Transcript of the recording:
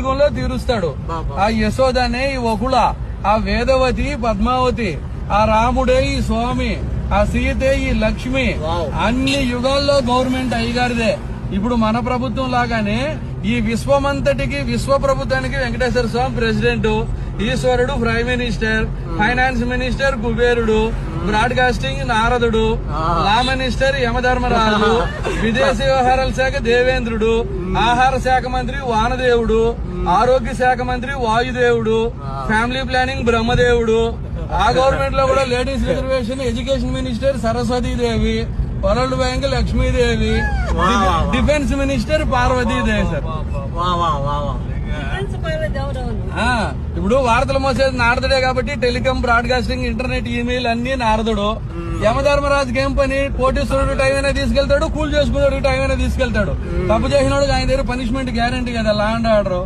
కలియుగంలో తీరుస్తాడు. ఆ యశోదనే ఈ వకుళ, ఆ వేదవతి పద్మావతి, ఆ రాముడే ఈ స్వామి, ఆ సీతే ఈ లక్ష్మి. అన్ని యుగాల్లో గవర్నమెంట్ అయ్యగారిదే. ఇప్పుడు మన ప్రభుత్వం లాగానే ఈ విశ్వమంతటికి, విశ్వ ప్రభుత్వానికి వెంకటేశ్వర స్వామి ప్రెసిడెంట్, ఈశ్వరుడు ప్రైమ్ మినిస్టర్, ఫైనాన్స్ మినిస్టర్ కుబేరుడు, బ్రాడ్కాస్టింగ్ నారదుడు, లా మినిస్టర్ యమధర్మరాజు, విదేశీ వ్యవహారాల శాఖ దేవేంద్రుడు, ఆహార శాఖ మంత్రి వానదేవుడు, ఆరోగ్య శాఖ మంత్రి వాయుదేవుడు, ఫ్యామిలీ ప్లానింగ్ బ్రహ్మదేవుడు. ఆ గవర్నమెంట్ లో కూడా ladies reservation education minister Saraswatidevi, world bank Lakshmidevi, defence minister Parvatidevi. Sir ఇప్పుడు వార్తలు మోసేది నారదుడే కాబట్టి టెలికాం, బ్రాడ్కాస్టింగ్, ఇంటర్నెట్, ఈమెయిల్ అన్ని నారదుడు. యమధర్మరాజుకి ఏం పని? కోటీశ్వరుడు టైం అయినా తీసుకెళ్తాడు, కూల్ చేసుకున్నాడు టైం అయినా తీసుకెళ్తాడు. తప్పు చేసినోడు ఆయన దగ్గర పనిష్మెంట్ గ్యారంటీ కదా, లా అండ్ ఆర్డర్.